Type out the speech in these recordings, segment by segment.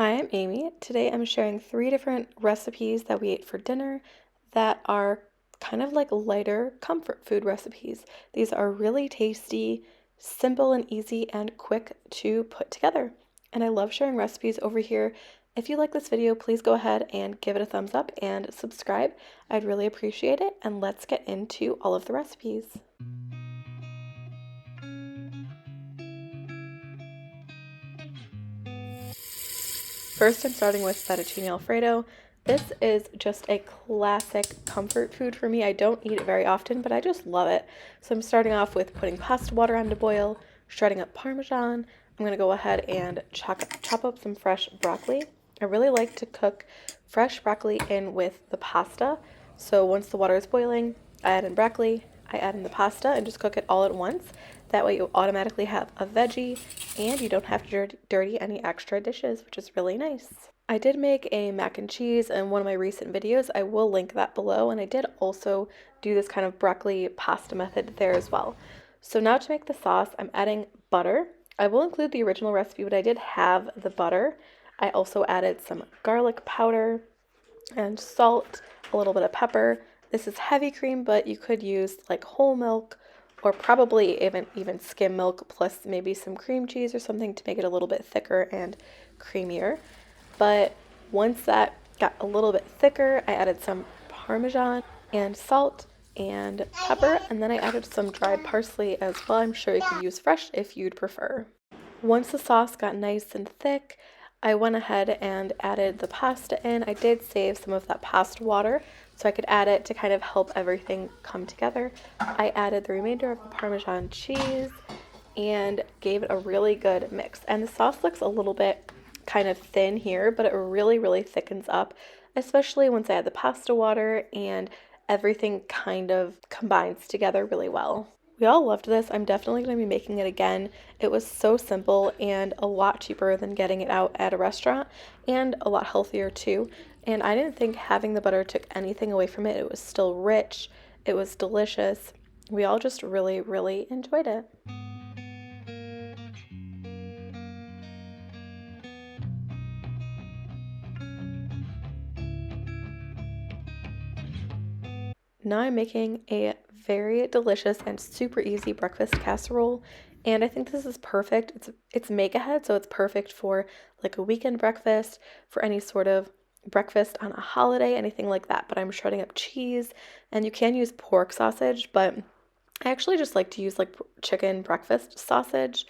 Hi, I'm Amy. Today I'm sharing 3 different recipes that we ate for dinner that are kind of like lighter comfort food recipes. These are really tasty, simple and easy, and quick to put together. And I love sharing recipes over here. If you like this video, please go ahead and give it a thumbs up and subscribe. I'd really appreciate it. And let's get into all of the recipes. First, I'm starting with fettuccine alfredo. This is just a classic comfort food for me. I don't eat it very often, but I just love it. So I'm starting off with putting pasta water on to boil, shredding up Parmesan. I'm going to go ahead and chop up some fresh broccoli. I really like to cook fresh broccoli in with the pasta. So once the water is boiling, I add in broccoli, I add in the pasta, and just cook it all at once. That way you automatically have a veggie and you don't have to dirty any extra dishes, which is really nice. I did make a mac and cheese in one of my recent videos. I will link that below, and I did also do this kind of broccoli pasta method there as well. So now to make the sauce, I'm adding butter. I will include the original recipe, but I did have the butter. I also added some garlic powder and salt, a little bit of pepper. This is heavy cream, but you could use like whole milk or probably even skim milk plus maybe some cream cheese or something to make it a little bit thicker and creamier. But once that got a little bit thicker, I added some Parmesan and salt and pepper, and then I added some dried parsley as well. I'm sure you could use fresh if you'd prefer. Once the sauce got nice and thick, I went ahead and added the pasta in. I did save some of that pasta water so I could add it to kind of help everything come together. I added the remainder of the Parmesan cheese and gave it a really good mix. And the sauce looks a little bit kind of thin here, but it really thickens up, especially once I add the pasta water and everything kind of combines together really well. We all loved this. I'm definitely going to be making it again. It was so simple and a lot cheaper than getting it out at a restaurant and a lot healthier too. And I didn't think having the butter took anything away from it. It was still rich. It was delicious. We all just really enjoyed it. Now I'm making a very delicious and super easy breakfast casserole, and I think this is perfect. It's make ahead, so it's perfect for like a weekend breakfast, for any sort of breakfast on a holiday, anything like that. But I'm shredding up cheese, and you can use pork sausage, but I actually just like to use like chicken breakfast sausage.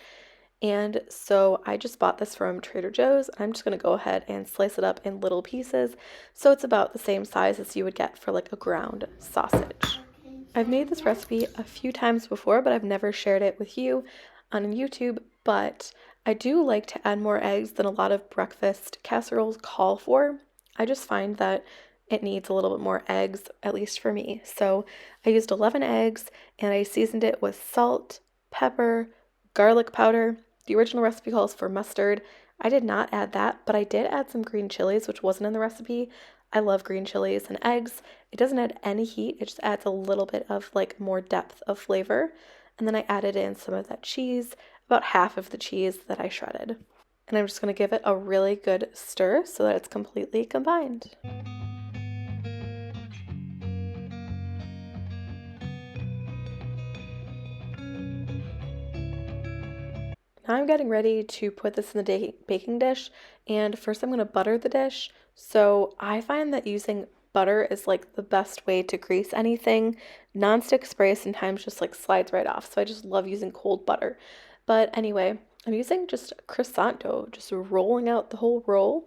And so I just bought this from Trader Joe's. I'm just going to go ahead and slice it up in little pieces so it's about the same size as you would get for like a ground sausage. I've made this recipe a few times before, but I've never shared it with you on YouTube. But I do like to add more eggs than a lot of breakfast casseroles call for. I just find that it needs a little bit more eggs, at least for me. So I used 11 eggs and I seasoned it with salt, pepper, garlic powder. The original recipe calls for mustard. I did not add that, but I did add some green chilies, which wasn't in the recipe. I love green chilies and eggs. It doesn't add any heat. It just adds a little bit of like more depth of flavor. And then I added in some of that cheese, about half of the cheese that I shredded. And I'm just going to give it a really good stir so that it's completely combined. Now I'm getting ready to put this in the baking dish, and first I'm going to butter the dish. So I find that using butter is like the best way to grease anything. Non-stick spray sometimes just like slides right off, so I just love using cold butter. But anyway, I'm using just croissant dough, just rolling out the whole roll,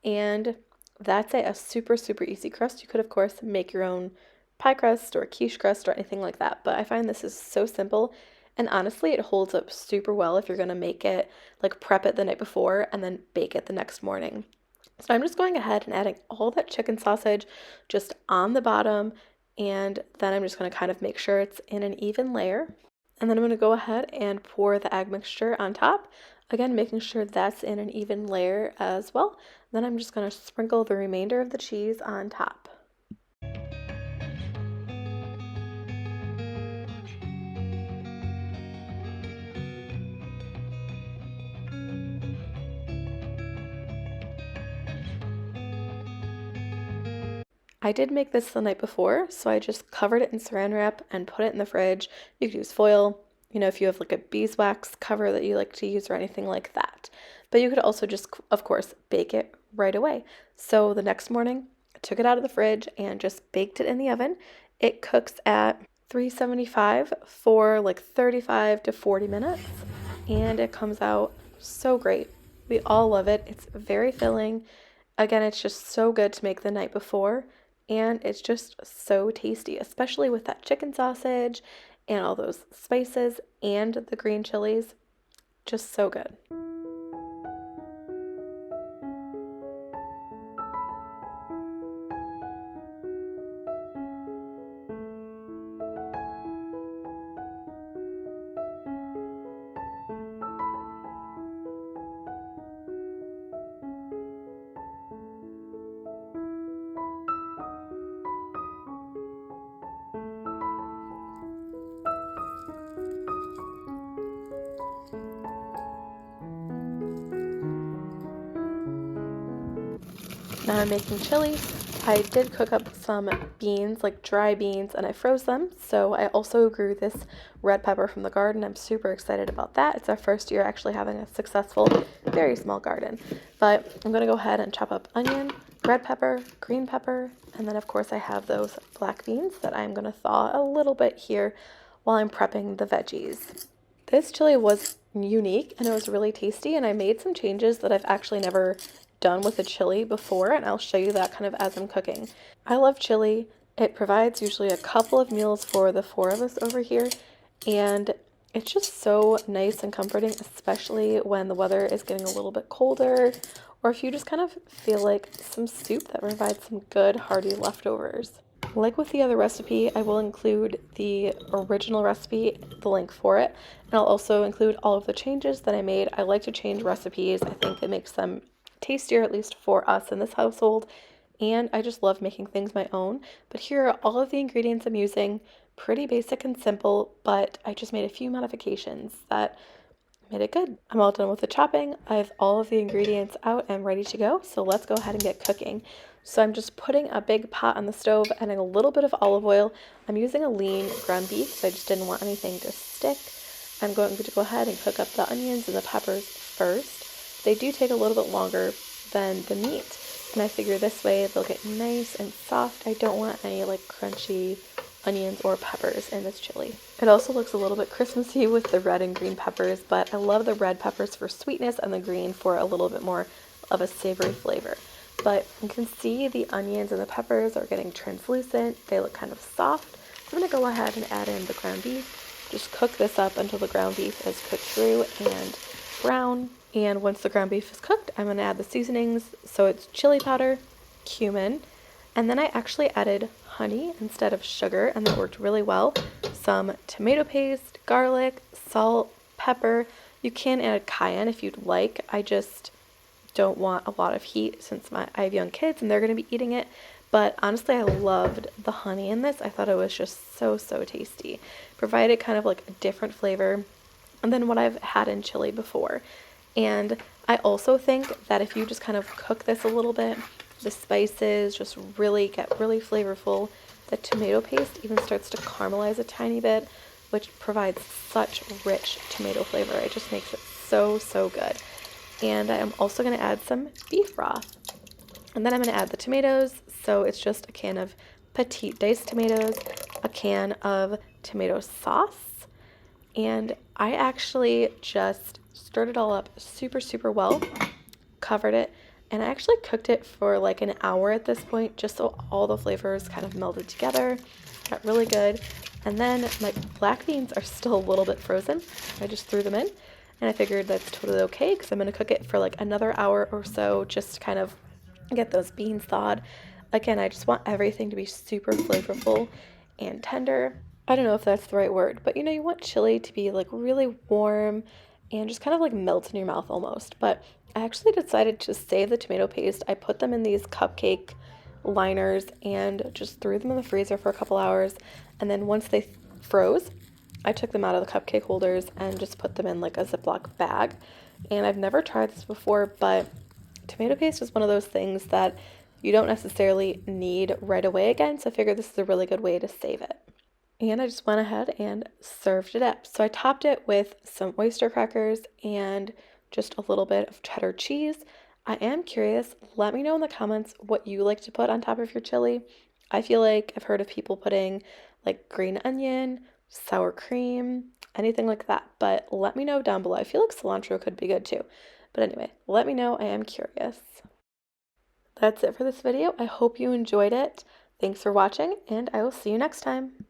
and that's a super easy crust. You could of course make your own pie crust or quiche crust or anything like that, but I find this is so simple. And honestly, it holds up super well if you're going to make it, like prep it the night before and then bake it the next morning. So I'm just going ahead and adding all that chicken sausage just on the bottom, and then I'm just going to kind of make sure it's in an even layer. And then I'm going to go ahead and pour the egg mixture on top, again making sure that's in an even layer as well. Then I'm just going to sprinkle the remainder of the cheese on top. I did make this the night before, so I just covered it in saran wrap and put it in the fridge. You could use foil, if you have like a beeswax cover that you like to use or anything like that. But you could also just, of course, bake it right away. So the next morning, I took it out of the fridge and just baked it in the oven. It cooks at 375 for like 35 to 40 minutes, and it comes out so great. We all love it. It's very filling. Again, it's just so good to make the night before, and it's just so tasty, especially with that chicken sausage and all those spices and the green chilies. Just so good. Now I'm making chili. I did cook up some beans, like dry beans, and I froze them. So I also grew this red pepper from the garden. I'm super excited about that. It's our first year actually having a successful, very small garden. But I'm going to go ahead and chop up onion, red pepper, green pepper, and then of course I have those black beans that I'm going to thaw a little bit here while I'm prepping the veggies. This chili was unique and it was really tasty, and I made some changes that I've actually never done with a chili before, and I'll show you that kind of as I'm cooking. I love chili. It provides usually a couple of meals for the four of us over here, and it's just so nice and comforting, especially when the weather is getting a little bit colder, or if you just kind of feel like some soup that provides some good hearty leftovers. Like with the other recipe, I will include the original recipe, the link for it, and I'll also include all of the changes that I made. I like to change recipes. I think it makes them tastier, at least for us in this household, and I just love making things my own. But here are all of the ingredients I'm using. Pretty basic and simple, but I just made a few modifications that made it good. I'm all done with the chopping. I have all of the ingredients out and ready to go, so let's go ahead and get cooking. So I'm just putting a big pot on the stove, adding a little bit of olive oil. I'm using a lean ground beef, so I just didn't want anything to stick. I'm going to go ahead and cook up the onions and the peppers first. They do take a little bit longer than the meat, and I figure this way they'll get nice and soft. I don't want any like crunchy onions or peppers in this chili. It also looks a little bit Christmassy with the red and green peppers, but I love the red peppers for sweetness and the green for a little bit more of a savory flavor. But you can see the onions and the peppers are getting translucent. They look kind of soft. So I'm going to go ahead and add in the ground beef. Just cook this up until the ground beef is cooked through and brown. And once the ground beef is cooked, I'm going to add the seasonings. So it's chili powder, cumin, and then I actually added honey instead of sugar, and that worked really well. Some tomato paste, garlic, salt, pepper. You can add cayenne if you'd like. I just don't want a lot of heat since I have young kids and they're going to be eating it. But honestly, I loved the honey in this. I thought it was just so tasty. Provided kind of like a different flavor than what I've had in chili before. And I also think that if you just kind of cook this a little bit, the spices just really get really flavorful. The tomato paste even starts to caramelize a tiny bit, which provides such rich tomato flavor. It just makes it so good. And I'm also going to add some beef broth. And then I'm going to add the tomatoes. So it's just a can of petite diced tomatoes, a can of tomato sauce, and I actually just stirred it all up super well, covered it, and I actually cooked it for like an hour at this point, just so all the flavors kind of melded together. Got really good. And then my black beans are still a little bit frozen. I just threw them in, and I figured that's totally okay because I'm going to cook it for like another hour or so just to kind of get those beans thawed. Again, I just want everything to be super flavorful and tender. I don't know if that's the right word, but you want chili to be like really warm and just kind of like melt in your mouth almost. But I actually decided to save the tomato paste. I put them in these cupcake liners and just threw them in the freezer for a couple hours. And then once they froze, I took them out of the cupcake holders and just put them in like a Ziploc bag. And I've never tried this before, but tomato paste is one of those things that you don't necessarily need right away again, so I figured this is a really good way to save it. And I just went ahead and served it up. So I topped it with some oyster crackers and just a little bit of cheddar cheese. I am curious, let me know in the comments what you like to put on top of your chili. I feel like I've heard of people putting like green onion, sour cream, anything like that, but let me know down below. I feel like cilantro could be good too. But anyway, let me know. I am curious. That's it for this video. I hope you enjoyed it. Thanks for watching, and I will see you next time.